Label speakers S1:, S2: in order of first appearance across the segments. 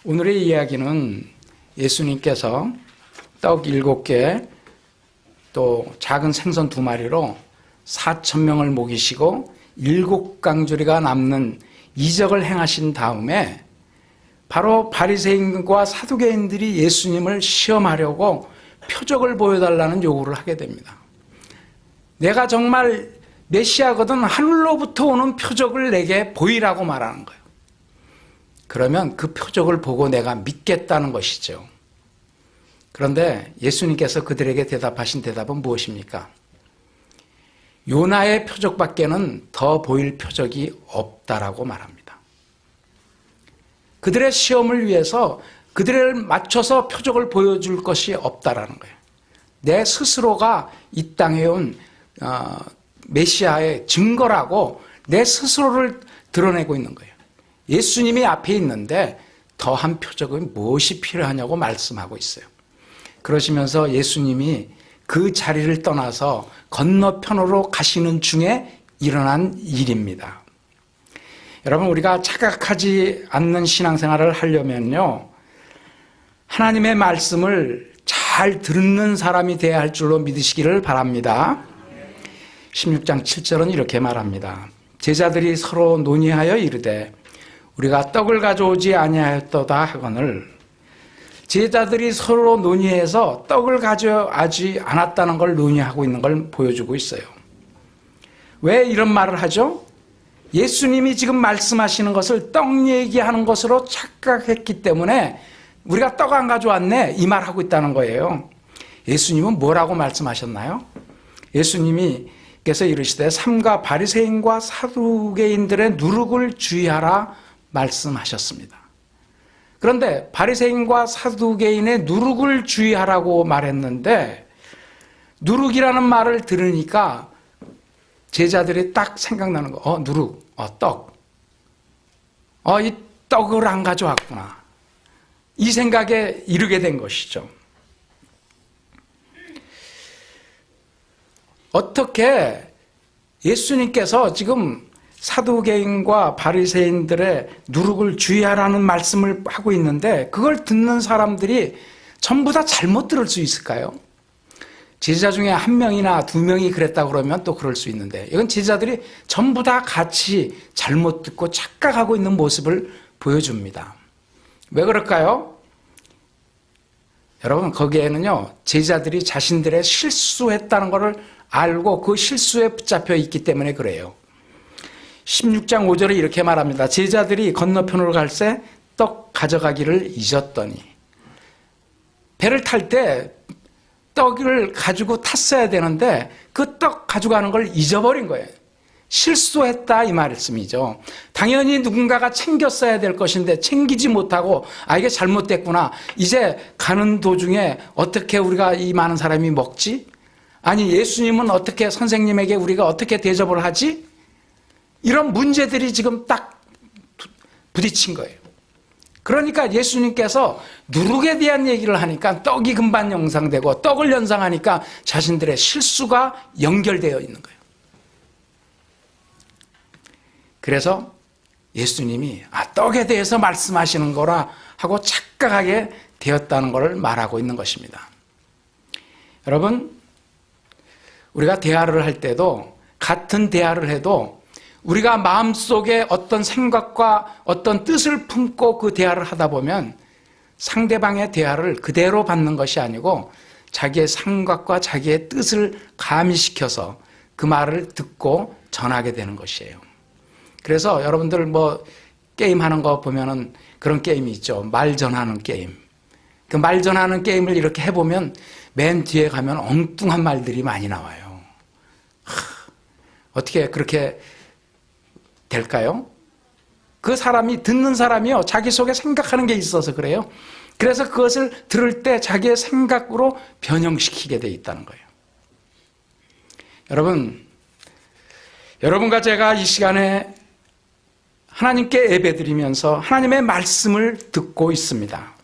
S1: 오늘의 이야기는 예수님께서 떡 7개 또 작은 생선 2마리로 4,000명을 먹이시고 7강조리가 남는 이적을 행하신 다음에 바로 바리새인과 사두개인들이 예수님을 시험하려고 표적을 보여달라는 요구를 하게 됩니다. 내가 정말 메시아거든 하늘로부터 오는 표적을 내게 보이라고 말하는 거예요. 그러면 그 표적을 보고 내가 믿겠다는 것이죠. 그런데 예수님께서 그들에게 대답하신 대답은 무엇입니까? 요나의 표적밖에는 더 보일 표적이 없다라고 말합니다. 그들의 시험을 위해서 그들을 맞춰서 표적을 보여줄 것이 없다라는 거예요. 내 스스로가 이 땅에 온 메시아의 증거라고 내 스스로를 드러내고 있는 거예요. 예수님이 앞에 있는데 더한 표적은 무엇이 필요하냐고 말씀하고 있어요. 그러시면서 예수님이 그 자리를 떠나서 건너편으로 가시는 중에 일어난 일입니다. 여러분, 우리가 착각하지 않는 신앙생활을 하려면요, 하나님의 말씀을 잘 듣는 사람이 되어야 할 줄로 믿으시기를 바랍니다. 16장 7절은 이렇게 말합니다. 제자들이 서로 논의하여 이르되 우리가 떡을 가져오지 아니하였도다 하거늘, 제자들이 서로 논의해서 떡을 가져오지 않았다는 걸 논의하고 있는 걸 보여주고 있어요. 왜 이런 말을 하죠? 예수님이 지금 말씀하시는 것을 떡 얘기하는 것으로 착각했기 때문에 우리가 떡 안 가져왔네 이 말하고 있다는 거예요. 예수님은 뭐라고 말씀하셨나요? 예수님께서 이르시되 삼가 바리새인과 사두개인들의 누룩을 주의하라 말씀하셨습니다. 그런데 바리새인과 사두개인의 누룩을 주의하라고 말했는데, 누룩이라는 말을 들으니까 제자들이 딱 생각나는 거. 누룩, 떡. 이 떡을 안 가져왔구나. 이 생각에 이르게 된 것이죠. 어떻게 예수님께서 지금 사두개인과 바리새인들의 누룩을 주의하라는 말씀을 하고 있는데 그걸 듣는 사람들이 전부 다 잘못 들을 수 있을까요? 제자 중에 1명이나 2명이 그랬다 그러면 또 그럴 수 있는데, 이건 제자들이 전부 다 같이 잘못 듣고 착각하고 있는 모습을 보여줍니다. 왜 그럴까요? 여러분, 거기에는요, 제자들이 자신들의 실수했다는 것을 알고 그 실수에 붙잡혀 있기 때문에 그래요. 16장 5절에 이렇게 말합니다. 제자들이 건너편으로 갈새 떡 가져가기를 잊었더니, 배를 탈 때 떡을 가지고 탔어야 되는데 그 떡 가져가는 걸 잊어버린 거예요. 실수했다 이 말씀이죠. 당연히 누군가가 챙겼어야 될 것인데 챙기지 못하고 이게 잘못됐구나. 이제 가는 도중에 어떻게 우리가 이 많은 사람이 먹지? 아니, 예수님은 어떻게, 선생님에게 우리가 어떻게 대접을 하지? 이런 문제들이 지금 딱 부딪힌 거예요. 그러니까 예수님께서 누룩에 대한 얘기를 하니까 떡이 금방 연상되고, 떡을 연상하니까 자신들의 실수가 연결되어 있는 거예요. 그래서 예수님이 떡에 대해서 말씀하시는 거라 하고 착각하게 되었다는 것을 말하고 있는 것입니다. 여러분, 우리가 대화를 할 때도, 같은 대화를 해도 우리가 마음속에 어떤 생각과 어떤 뜻을 품고 그 대화를 하다 보면 상대방의 대화를 그대로 받는 것이 아니고 자기의 생각과 자기의 뜻을 가미시켜서 그 말을 듣고 전하게 되는 것이에요. 그래서 여러분들 게임하는 거 보면은 그런 게임이 있죠. 말 전하는 게임. 그 말 전하는 게임을 이렇게 해보면 맨 뒤에 가면 엉뚱한 말들이 많이 나와요. 어떻게 그렇게 될까요? 그 사람이, 듣는 사람이요, 자기 속에 생각하는 게 있어서 그래요. 그래서 그것을 들을 때 자기의 생각으로 변형시키게 돼 있다는 거예요. 여러분과 제가 이 시간에 하나님께 예배드리면서 하나님의 말씀을 듣고 있습니다.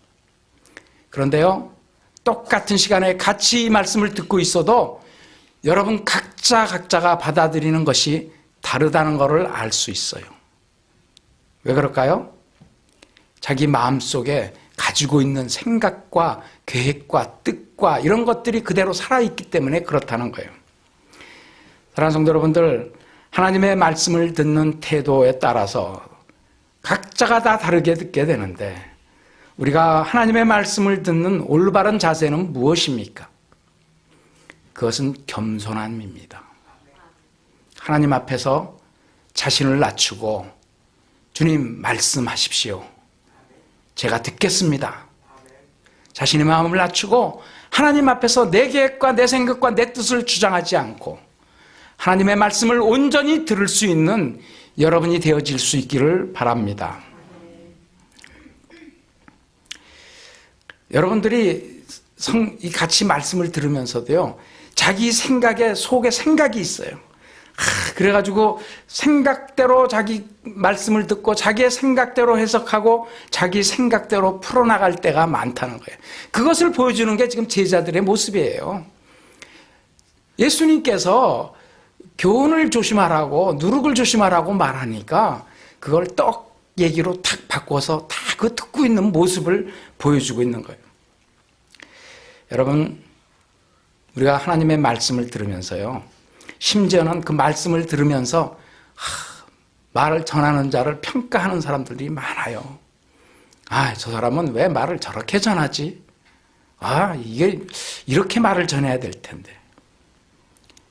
S1: 그런데요, 똑같은 시간에 같이 이 말씀을 듣고 있어도 여러분 각자가 받아들이는 것이 다르다는 것을 알 수 있어요. 왜 그럴까요? 자기 마음속에 가지고 있는 생각과 계획과 뜻과 이런 것들이 그대로 살아있기 때문에 그렇다는 거예요. 사랑하는 성도 여러분들, 하나님의 말씀을 듣는 태도에 따라서 각자가 다 다르게 듣게 되는데, 우리가 하나님의 말씀을 듣는 올바른 자세는 무엇입니까? 그것은 겸손함입니다. 하나님 앞에서 자신을 낮추고, 주님 말씀하십시오. 제가 듣겠습니다. 자신의 마음을 낮추고 하나님 앞에서 내 계획과 내 생각과 내 뜻을 주장하지 않고 하나님의 말씀을 온전히 들을 수 있는 여러분이 되어질 수 있기를 바랍니다. 여러분들이 같이 말씀을 들으면서도요, 자기 생각에 속에 생각이 있어요. 그래가지고 생각대로 자기 말씀을 듣고 자기의 생각대로 해석하고 자기 생각대로 풀어나갈 때가 많다는 거예요. 그것을 보여주는 게 지금 제자들의 모습이에요. 예수님께서 교훈을 조심하라고, 누룩을 조심하라고 말하니까 그걸 떡 얘기로 탁 바꿔서 다 그 듣고 있는 모습을 보여주고 있는 거예요. 여러분, 우리가 하나님의 말씀을 들으면서요, 심지어는 그 말씀을 들으면서 말을 전하는 자를 평가하는 사람들이 많아요. 저 사람은 왜 말을 저렇게 전하지? 이게 이렇게 말을 전해야 될 텐데.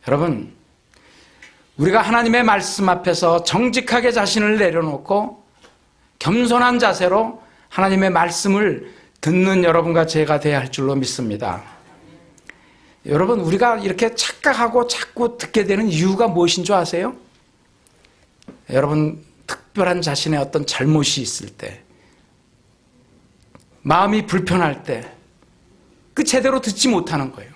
S1: 여러분, 우리가 하나님의 말씀 앞에서 정직하게 자신을 내려놓고 겸손한 자세로 하나님의 말씀을 듣는 여러분과 제가 되어야 할 줄로 믿습니다. 여러분, 우리가 이렇게 착각하고 자꾸 듣게 되는 이유가 무엇인 줄 아세요? 여러분, 특별한 자신의 어떤 잘못이 있을 때, 마음이 불편할 때, 제대로 듣지 못하는 거예요.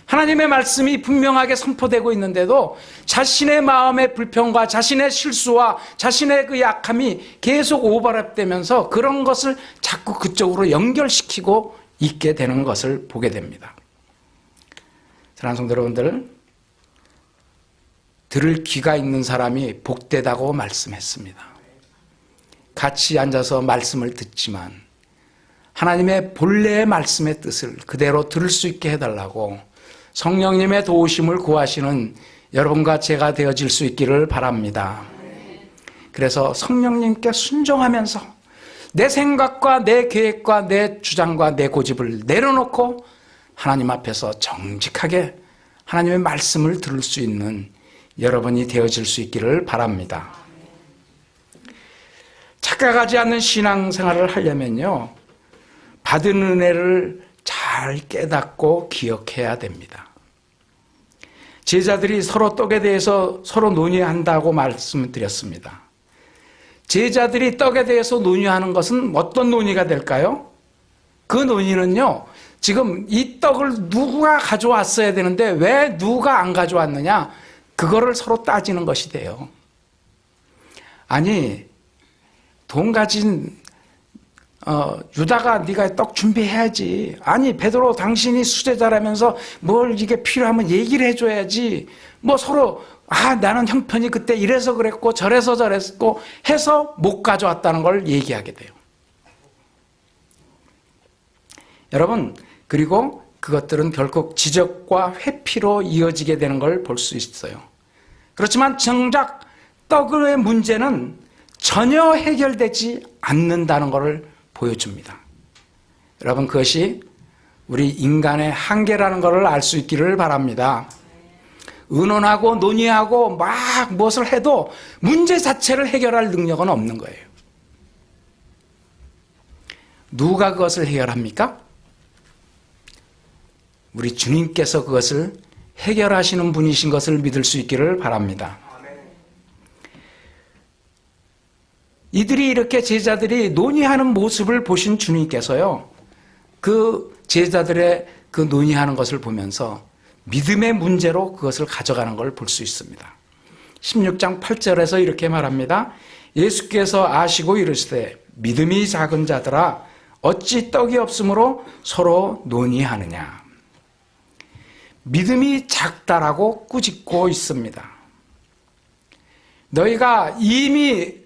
S1: 하나님의 말씀이 분명하게 선포되고 있는데도 자신의 마음의 불평과 자신의 실수와 자신의 그 약함이 계속 오버랩되면서 그런 것을 자꾸 그쪽으로 연결시키고 있게 되는 것을 보게 됩니다. 사랑하는 성도 여러분들, 들을 귀가 있는 사람이 복되다고 말씀했습니다. 같이 앉아서 말씀을 듣지만 하나님의 본래의 말씀의 뜻을 그대로 들을 수 있게 해달라고 성령님의 도우심을 구하시는 여러분과 제가 되어질 수 있기를 바랍니다. 그래서 성령님께 순종하면서 내 생각과 내 계획과 내 주장과 내 고집을 내려놓고 하나님 앞에서 정직하게 하나님의 말씀을 들을 수 있는 여러분이 되어질 수 있기를 바랍니다. 착각하지 않는 신앙생활을 하려면요, 받은 은혜를 잘 깨닫고 기억해야 됩니다. 제자들이 서로 떡에 대해서 서로 논의한다고 말씀드렸습니다. 제자들이 떡에 대해서 논의하는 것은 어떤 논의가 될까요? 그 논의는요, 지금 이 떡을 누가 가져왔어야 되는데 왜 누가 안 가져왔느냐, 그거를 서로 따지는 것이 돼요. 아니, 돈 가진 유다가 네가 떡 준비해야지. 아니, 베드로 당신이 수제자라면서 뭘 이게 필요하면 얘기를 해줘야지. 뭐 서로 나는 형편이 그때 이래서 그랬고 저래서 저랬고 해서 못 가져왔다는 걸 얘기하게 돼요. 여러분, 그리고 그것들은 결국 지적과 회피로 이어지게 되는 걸 볼 수 있어요. 그렇지만 정작 떡의 문제는 전혀 해결되지 않는다는 것을 보여줍니다. 여러분, 그것이 우리 인간의 한계라는 것을 알 수 있기를 바랍니다. 의논하고 논의하고 막 무엇을 해도 문제 자체를 해결할 능력은 없는 거예요. 누가 그것을 해결합니까? 우리 주님께서 그것을 해결하시는 분이신 것을 믿을 수 있기를 바랍니다. 이들이 이렇게 제자들이 논의하는 모습을 보신 주님께서요, 그 제자들의 그 논의하는 것을 보면서 믿음의 문제로 그것을 가져가는 걸 볼 수 있습니다. 16장 8절에서 이렇게 말합니다. 예수께서 아시고 이르시되 믿음이 작은 자들아 어찌 떡이 없으므로 서로 논의하느냐. 믿음이 작다라고 꾸짖고 있습니다. 너희가 이미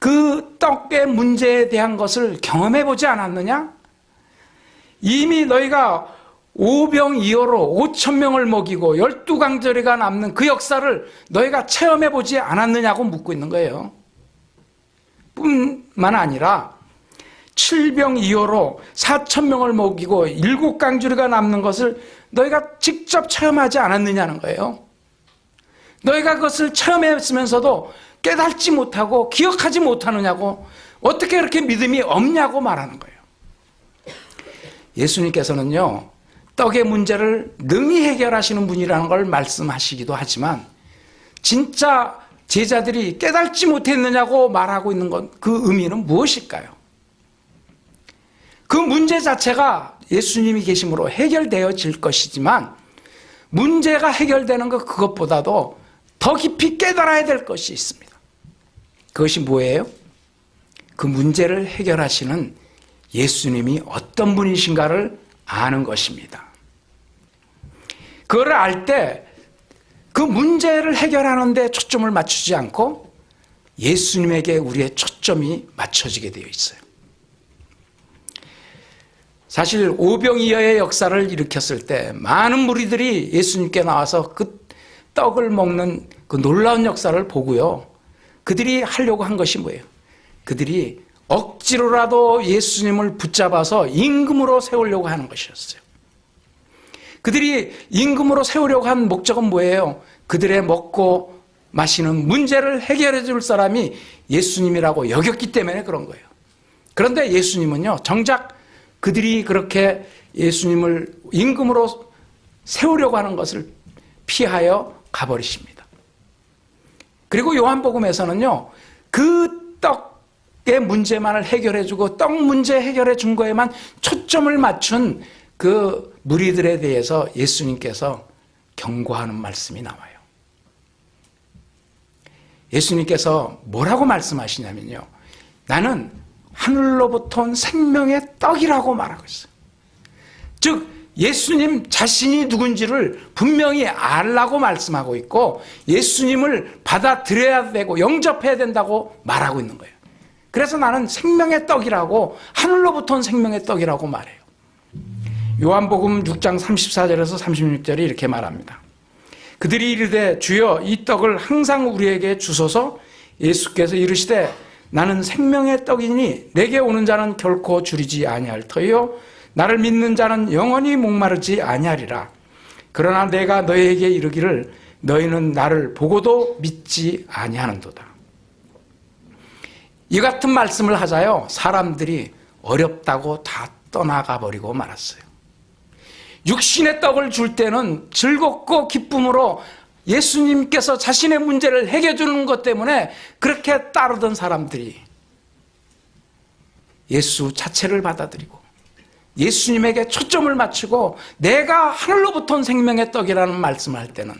S1: 그 떡의 문제에 대한 것을 경험해 보지 않았느냐? 이미 너희가 오병이어로 5,000명을 먹이고 12강절이가 남는 그 역사를 너희가 체험해 보지 않았느냐고 묻고 있는 거예요. 뿐만 아니라 7병이어로 4,000명을 먹이고 7강절이가 남는 것을 너희가 직접 체험하지 않았느냐는 거예요. 너희가 그것을 체험했으면서도 깨닫지 못하고 기억하지 못하느냐고, 어떻게 그렇게 믿음이 없냐고 말하는 거예요. 예수님께서는요, 떡의 문제를 능히 해결하시는 분이라는 걸 말씀하시기도 하지만 진짜 제자들이 깨닫지 못했느냐고 말하고 있는 건, 그 의미는 무엇일까요? 그 문제 자체가 예수님이 계심으로 해결되어질 것이지만 문제가 해결되는 것, 그것보다도 더 깊이 깨달아야 될 것이 있습니다. 그것이 뭐예요? 그 문제를 해결하시는 예수님이 어떤 분이신가를 아는 것입니다. 그걸 알 때 그 문제를 해결하는 데 초점을 맞추지 않고 예수님에게 우리의 초점이 맞춰지게 되어 있어요. 사실 오병이어의 역사를 일으켰을 때 많은 무리들이 예수님께 나와서 그 떡을 먹는 그 놀라운 역사를 보고요, 그들이 하려고 한 것이 뭐예요? 그들이 억지로라도 예수님을 붙잡아서 임금으로 세우려고 하는 것이었어요. 그들이 임금으로 세우려고 한 목적은 뭐예요? 그들의 먹고 마시는 문제를 해결해 줄 사람이 예수님이라고 여겼기 때문에 그런 거예요. 그런데 예수님은요, 정작 그들이 그렇게 예수님을 임금으로 세우려고 하는 것을 피하여 가버리십니다. 그리고 요한복음에서는요, 그 떡의 문제만을 해결해주고 떡 문제 해결해 준 거에만 초점을 맞춘 그 무리들에 대해서 예수님께서 경고하는 말씀이 나와요. 예수님께서 뭐라고 말씀하시냐면요, 나는 하늘로부터 온 생명의 떡이라고 말하고 있어요. 즉 예수님 자신이 누군지를 분명히 알라고 말씀하고 있고 예수님을 받아들여야 되고 영접해야 된다고 말하고 있는 거예요. 그래서 나는 생명의 떡이라고, 하늘로부터 온 생명의 떡이라고 말해요. 요한복음 6장 34절에서 36절이 이렇게 말합니다. 그들이 이르되 주여 이 떡을 항상 우리에게 주소서. 예수께서 이르시되 나는 생명의 떡이니 내게 오는 자는 결코 줄이지 아니할 터이요 나를 믿는 자는 영원히 목마르지 아니하리라. 그러나 내가 너희에게 이르기를 너희는 나를 보고도 믿지 아니하는도다. 이 같은 말씀을 하자요, 사람들이 어렵다고 다 떠나가 버리고 말았어요. 육신의 떡을 줄 때는 즐겁고 기쁨으로 예수님께서 자신의 문제를 해결해 주는 것 때문에 그렇게 따르던 사람들이 예수 자체를 받아들이고 예수님에게 초점을 맞추고 내가 하늘로부터 온 생명의 떡이라는 말씀을 할 때는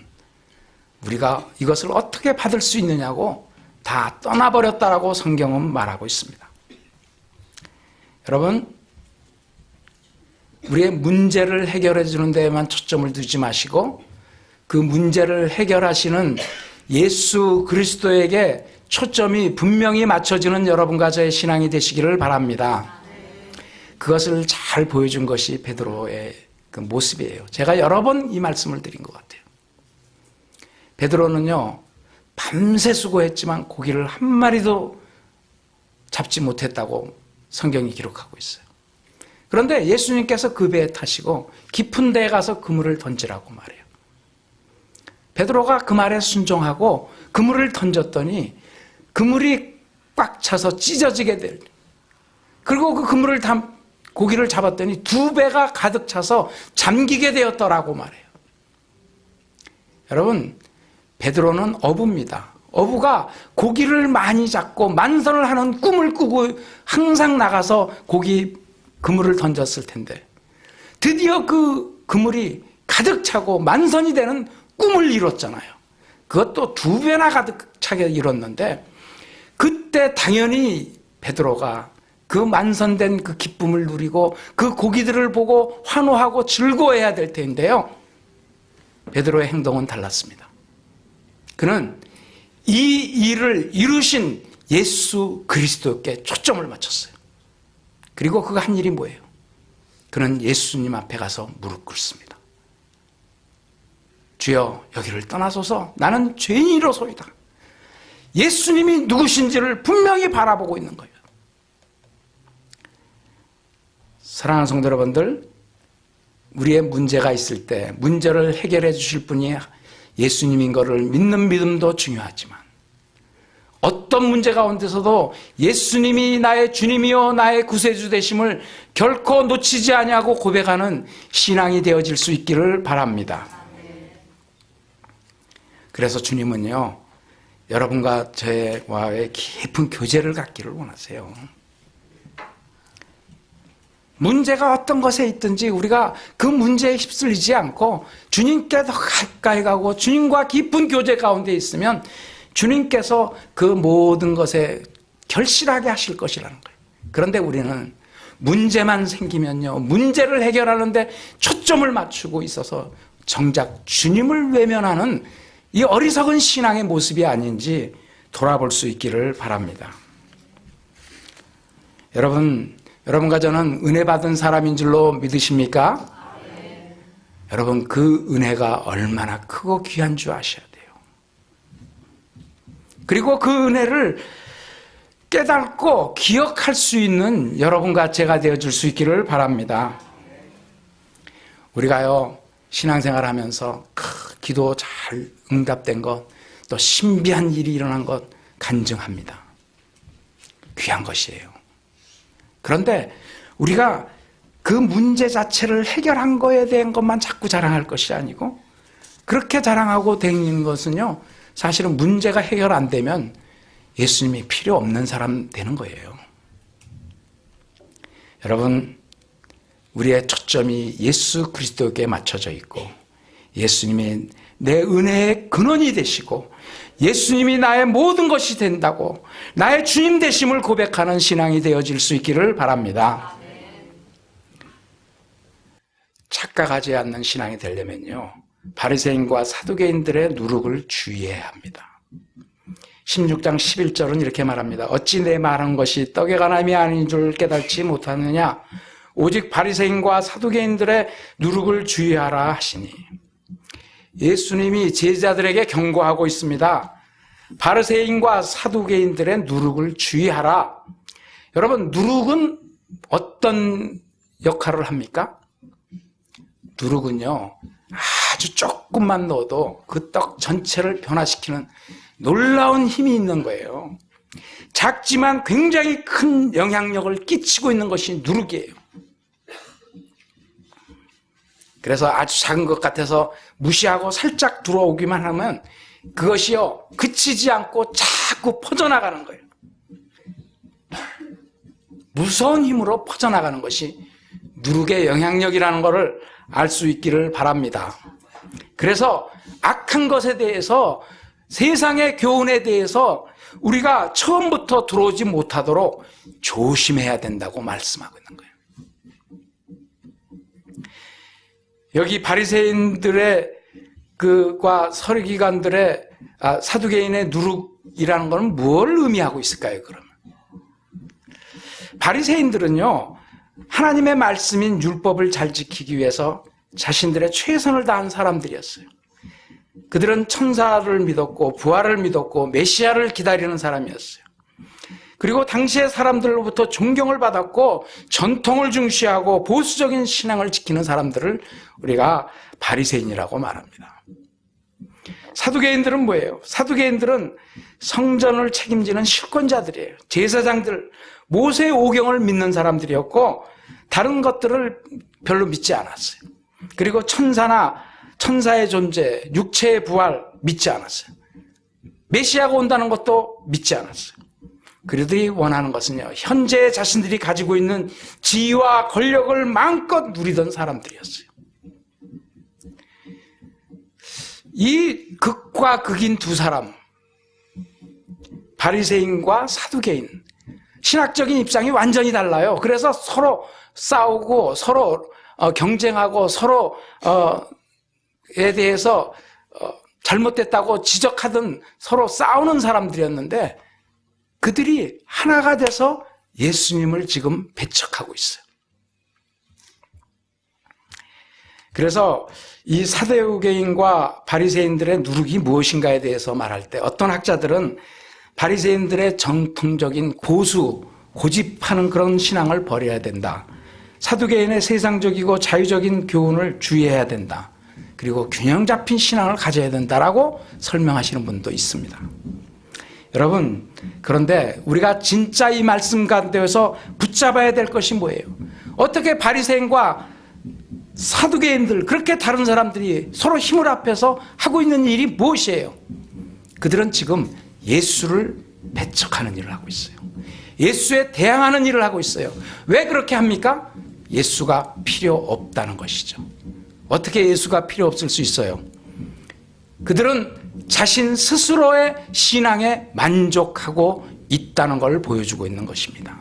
S1: 우리가 이것을 어떻게 받을 수 있느냐고 다 떠나버렸다라고 성경은 말하고 있습니다. 여러분, 우리의 문제를 해결해 주는 데에만 초점을 두지 마시고 그 문제를 해결하시는 예수 그리스도에게 초점이 분명히 맞춰지는 여러분과 저의 신앙이 되시기를 바랍니다. 그것을 잘 보여준 것이 베드로의 그 모습이에요. 제가 여러 번 이 말씀을 드린 것 같아요. 베드로는요, 밤새 수고했지만 고기를 한 마리도 잡지 못했다고 성경이 기록하고 있어요. 그런데 예수님께서 그 배에 타시고 깊은 데에 가서 그물을 던지라고 말해요. 베드로가 그 말에 순종하고 그물을 던졌더니 그물이 꽉 차서 찢어지게 될, 그리고 그 그물을 고기를 잡았더니 2배가 가득 차서 잠기게 되었더라고 말해요. 여러분, 베드로는 어부입니다. 어부가 고기를 많이 잡고 만선을 하는 꿈을 꾸고 항상 나가서 그물을 던졌을 텐데 드디어 그 그물이 가득 차고 만선이 되는 꿈을 이뤘잖아요. 그것도 2배나 가득 차게 이뤘는데 그때 당연히 베드로가 그 만선된 그 기쁨을 누리고 그 고기들을 보고 환호하고 즐거워해야 될 텐데요, 베드로의 행동은 달랐습니다. 그는 이 일을 이루신 예수 그리스도께 초점을 맞췄어요. 그리고 그가 한 일이 뭐예요? 그는 예수님 앞에 가서 무릎 꿇습니다. 주여, 여기를 떠나소서. 나는 죄인이로소이다. 예수님이 누구신지를 분명히 바라보고 있는 거예요. 사랑하는 성도 여러분들, 우리의 문제가 있을 때 문제를 해결해 주실 분이 예수님인 것을 믿는 믿음도 중요하지만, 어떤 문제 가운데서도 예수님이 나의 주님이요 나의 구세주 되심을 결코 놓치지 아니하고 고백하는 신앙이 되어질 수 있기를 바랍니다. 그래서 주님은요, 여러분과 저와의 깊은 교제를 갖기를 원하세요. 문제가 어떤 것에 있든지 우리가 그 문제에 휩쓸리지 않고 주님께 더 가까이 가고 주님과 깊은 교제 가운데 있으면 주님께서 그 모든 것에 결실하게 하실 것이라는 거예요. 그런데 우리는 문제만 생기면요, 문제를 해결하는데 초점을 맞추고 있어서 정작 주님을 외면하는 이 어리석은 신앙의 모습이 아닌지 돌아볼 수 있기를 바랍니다. 여러분과 저는 은혜 받은 사람인 줄로 믿으십니까? 여러분, 그 은혜가 얼마나 크고 귀한 줄 아셔야 돼요. 그리고 그 은혜를 깨닫고 기억할 수 있는 여러분과 제가 되어줄 수 있기를 바랍니다. 우리가요, 신앙생활 하면서 기도 잘 응답된 것, 또 신비한 일이 일어난 것 간증합니다. 귀한 것이에요. 그런데 우리가 그 문제 자체를 해결한 거에 대한 것만 자꾸 자랑할 것이 아니고, 그렇게 자랑하고 다니는 것은요, 사실은 문제가 해결 안 되면 예수님이 필요 없는 사람 되는 거예요. 여러분, 우리의 초점이 예수 그리스도에게 맞춰져 있고, 예수님이 내 은혜의 근원이 되시고 예수님이 나의 모든 것이 된다고 나의 주님 되심을 고백하는 신앙이 되어질 수 있기를 바랍니다. 착각하지 않는 신앙이 되려면요, 바리새인과 사두개인들의 누룩을 주의해야 합니다. 16장 11절은 이렇게 말합니다. 어찌 내 말한 것이 떡에 관함이 아닌 줄 깨닫지 못하느냐? 오직 바리새인과 사두개인들의 누룩을 주의하라 하시니. 예수님이 제자들에게 경고하고 있습니다. 바리새인과 사두개인들의 누룩을 주의하라. 여러분, 누룩은 어떤 역할을 합니까? 누룩은요, 아주 조금만 넣어도 그 떡 전체를 변화시키는 놀라운 힘이 있는 거예요. 작지만 굉장히 큰 영향력을 끼치고 있는 것이 누룩이에요. 그래서 아주 작은 것 같아서 무시하고 살짝 들어오기만 하면 그것이요, 그치지 않고 자꾸 퍼져나가는 거예요. 무서운 힘으로 퍼져나가는 것이 누룩의 영향력이라는 것을 알 수 있기를 바랍니다. 그래서 악한 것에 대해서, 세상의 교훈에 대해서 우리가 처음부터 들어오지 못하도록 조심해야 된다고 말씀하고 있는 거예요. 여기 바리새인들의 그과 서기관들의 사두개인의 누룩이라는 것은 뭘 의미하고 있을까요? 그러면 바리새인들은요, 하나님의 말씀인 율법을 잘 지키기 위해서 자신들의 최선을 다한 사람들이었어요. 그들은 천사를 믿었고 부활을 믿었고 메시아를 기다리는 사람이었어요. 그리고 당시의 사람들로부터 존경을 받았고 전통을 중시하고 보수적인 신앙을 지키는 사람들을 우리가 바리새인이라고 말합니다. 사두개인들은 뭐예요? 사두개인들은 성전을 책임지는 실권자들이에요. 제사장들, 모세의 오경을 믿는 사람들이었고 다른 것들을 별로 믿지 않았어요. 그리고 천사의 존재, 육체의 부활 믿지 않았어요. 메시아가 온다는 것도 믿지 않았어요. 그들이 원하는 것은요, 현재 자신들이 가지고 있는 지위와 권력을 마음껏 누리던 사람들이었어요. 이 극과 극인 두 사람, 바리새인과 사두개인, 신학적인 입장이 완전히 달라요. 그래서 서로 싸우고 서로 경쟁하고 서로에 대해서 잘못됐다고 지적하던, 서로 싸우는 사람들이었는데 그들이 하나가 돼서 예수님을 지금 배척하고 있어요. 그래서 이 사두개인과 바리새인들의 누룩이 무엇인가에 대해서 말할 때 어떤 학자들은 바리새인들의 정통적인 고집하는 그런 신앙을 버려야 된다. 사두개인의 세상적이고 자유적인 교훈을 주의해야 된다. 그리고 균형 잡힌 신앙을 가져야 된다라고 설명하시는 분도 있습니다. 여러분, 그런데 우리가 진짜 이 말씀 가운데서 붙잡아야 될 것이 뭐예요? 어떻게 바리새인과 사두개인들, 그렇게 다른 사람들이 서로 힘을 합해서 하고 있는 일이 무엇이에요? 그들은 지금 예수를 배척하는 일을 하고 있어요. 예수에 대항하는 일을 하고 있어요. 왜 그렇게 합니까? 예수가 필요 없다는 것이죠. 어떻게 예수가 필요 없을 수 있어요? 그들은 자신 스스로의 신앙에 만족하고 있다는 걸 보여주고 있는 것입니다.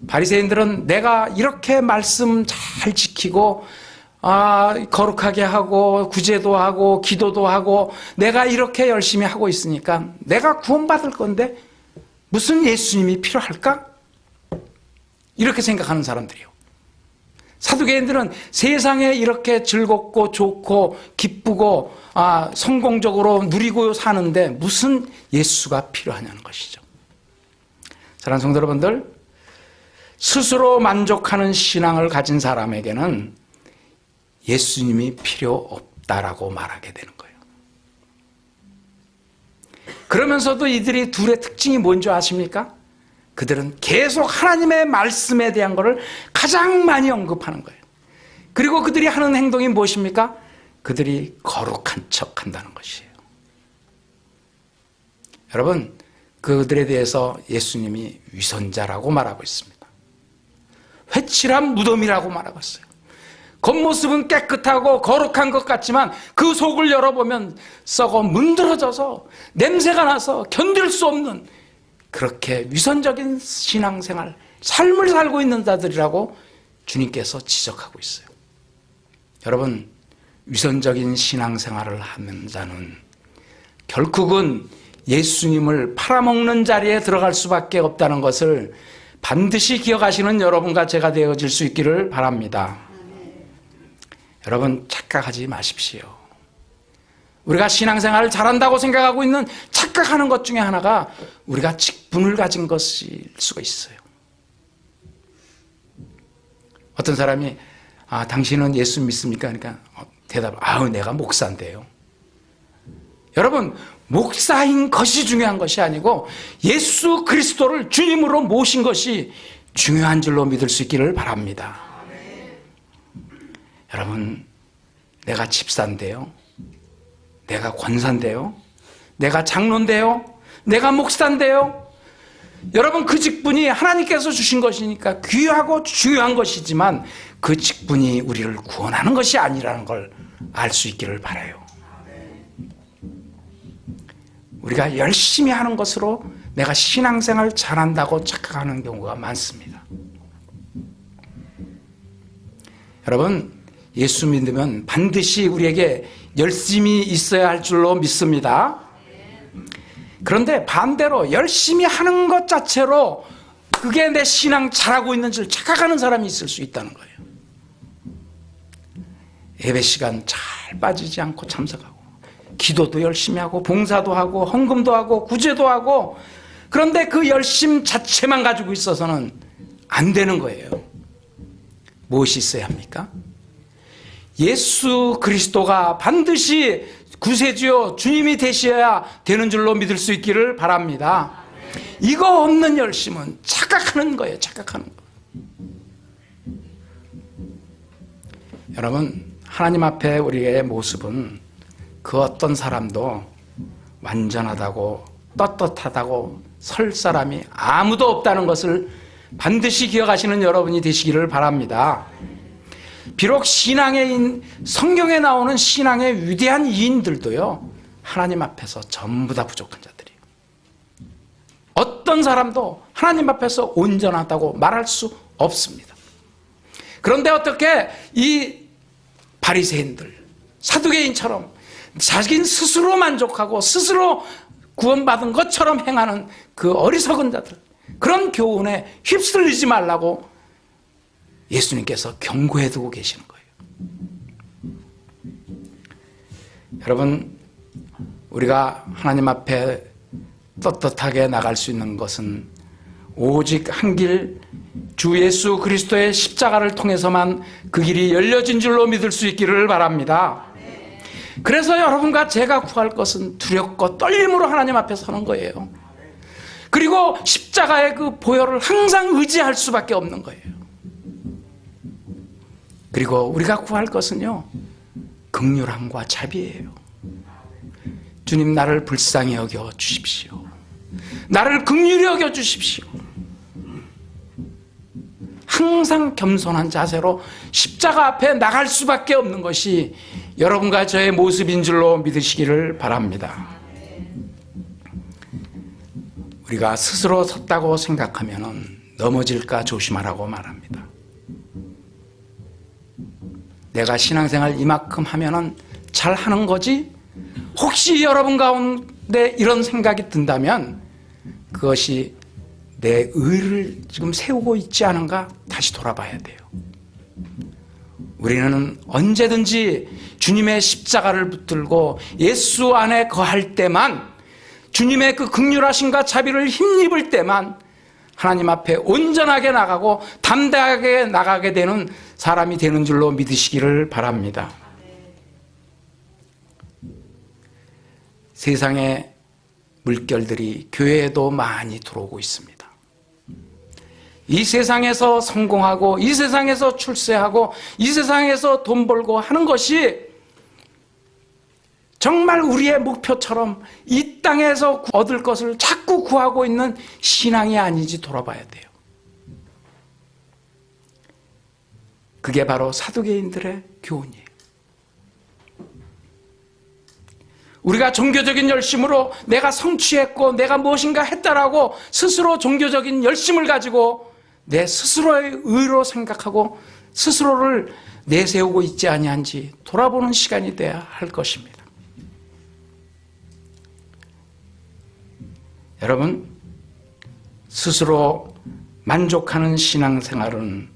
S1: 바리새인들은 내가 이렇게 말씀 잘 지키고 거룩하게 하고 구제도 하고 기도도 하고 내가 이렇게 열심히 하고 있으니까 내가 구원받을 건데 무슨 예수님이 필요할까? 이렇게 생각하는 사람들이요. 사두개인들은 세상에 이렇게 즐겁고 좋고 기쁘고 성공적으로 누리고 사는데 무슨 예수가 필요하냐는 것이죠. 사랑하는 성도 여러분들, 스스로 만족하는 신앙을 가진 사람에게는 예수님이 필요 없다라고 말하게 되는 거예요. 그러면서도 이들이 둘의 특징이 뭔지 아십니까? 그들은 계속 하나님의 말씀에 대한 것을 가장 많이 언급하는 거예요. 그리고 그들이 하는 행동이 무엇입니까? 그들이 거룩한 척 한다는 것이에요. 여러분, 그들에 대해서 예수님이 위선자라고 말하고 있습니다. 회칠한 무덤이라고 말하고 있어요. 겉모습은 깨끗하고 거룩한 것 같지만 그 속을 열어보면 썩어 문드러져서 냄새가 나서 견딜 수 없는 그렇게 위선적인 신앙생활, 삶을 살고 있는 자들이라고 주님께서 지적하고 있어요. 여러분, 위선적인 신앙생활을 하는 자는 결국은 예수님을 팔아먹는 자리에 들어갈 수밖에 없다는 것을 반드시 기억하시는 여러분과 제가 되어질 수 있기를 바랍니다. 여러분, 착각하지 마십시오. 우리가 신앙생활을 잘한다고 생각하고 있는 착각하는 것 중에 하나가 우리가 직분을 가진 것일 수가 있어요. 어떤 사람이 당신은 예수 믿습니까? 그러니까 대답, 내가 목사인데요. 여러분, 목사인 것이 중요한 것이 아니고 예수 그리스도를 주님으로 모신 것이 중요한 줄로 믿을 수 있기를 바랍니다. 여러분, 내가 집사인데요, 내가 권사인데요, 내가 장로인데요, 내가 목사인데요. 여러분, 그 직분이 하나님께서 주신 것이니까 귀하고 중요한 것이지만 그 직분이 우리를 구원하는 것이 아니라는 걸 알 수 있기를 바라요. 우리가 열심히 하는 것으로 내가 신앙생활 잘한다고 착각하는 경우가 많습니다. 여러분, 예수 믿으면 반드시 우리에게 열심히 있어야 할 줄로 믿습니다. 그런데 반대로 열심히 하는 것 자체로 그게 내 신앙 잘하고 있는 줄 착각하는 사람이 있을 수 있다는 거예요. 예배 시간 잘 빠지지 않고 참석하고 기도도 열심히 하고 봉사도 하고 헌금도 하고 구제도 하고, 그런데 그 열심 자체만 가지고 있어서는 안 되는 거예요. 무엇이 있어야 합니까? 예수 그리스도가 반드시 구세주요 주님이 되셔야 되는 줄로 믿을 수 있기를 바랍니다. 이거 없는 열심은 착각하는 거예요. 착각하는 거. 여러분, 하나님 앞에 우리의 모습은 그 어떤 사람도 완전하다고 떳떳하다고 설 사람이 아무도 없다는 것을 반드시 기억하시는 여러분이 되시기를 바랍니다. 비록 성경에 나오는 신앙의 위대한 이인들도요, 하나님 앞에서 전부 다 부족한 자들이에요. 어떤 사람도 하나님 앞에서 온전하다고 말할 수 없습니다. 그런데 어떻게 이 바리새인들, 사두개인처럼 자기는 스스로 만족하고 스스로 구원받은 것처럼 행하는 그 어리석은 자들, 그런 교훈에 휩쓸리지 말라고 예수님께서 경고해 두고 계시는 거예요. 여러분, 우리가 하나님 앞에 떳떳하게 나갈 수 있는 것은 오직 한 길, 주 예수 그리스도의 십자가를 통해서만 그 길이 열려진 줄로 믿을 수 있기를 바랍니다. 그래서 여러분과 제가 구할 것은 두렵고 떨림으로 하나님 앞에 서는 거예요. 그리고 십자가의 그 보혈을 항상 의지할 수밖에 없는 거예요. 그리고 우리가 구할 것은요, 긍휼함과 자비예요. 주님, 나를 불쌍히 여겨 주십시오. 나를 긍휼히 여겨 주십시오. 항상 겸손한 자세로 십자가 앞에 나갈 수밖에 없는 것이 여러분과 저의 모습인 줄로 믿으시기를 바랍니다. 우리가 스스로 섰다고 생각하면 넘어질까 조심하라고 말합니다. 내가 신앙생활 이만큼 하면은 잘 하는 거지? 혹시 여러분 가운데 이런 생각이 든다면 그것이 내 의를 지금 세우고 있지 않은가 다시 돌아봐야 돼요. 우리는 언제든지 주님의 십자가를 붙들고 예수 안에 거할 때만, 주님의 그 긍휼하심과 자비를 힘입을 때만 하나님 앞에 온전하게 나가고 담대하게 나가게 되는 사람이 되는 줄로 믿으시기를 바랍니다. 세상의 물결들이 교회에도 많이 들어오고 있습니다. 이 세상에서 성공하고, 이 세상에서 출세하고, 이 세상에서 돈 벌고 하는 것이 정말 우리의 목표처럼 이 땅에서 얻을 것을 자꾸 구하고 있는 신앙이 아닌지 돌아봐야 돼요. 그게 바로 사두개인들의 교훈이에요. 우리가 종교적인 열심으로 내가 성취했고 내가 무엇인가 했다라고 스스로 종교적인 열심을 가지고 내 스스로의 의로 생각하고 스스로를 내세우고 있지 아니한지 돌아보는 시간이 돼야 할 것입니다. 여러분, 스스로 만족하는 신앙생활은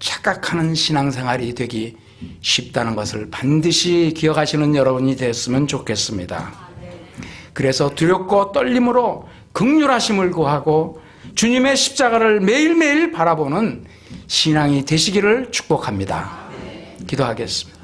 S1: 착각하는 신앙생활이 되기 쉽다는 것을 반드시 기억하시는 여러분이 됐으면 좋겠습니다. 그래서 두렵고 떨림으로 긍휼하심을 구하고 주님의 십자가를 매일매일 바라보는 신앙이 되시기를 축복합니다. 기도하겠습니다.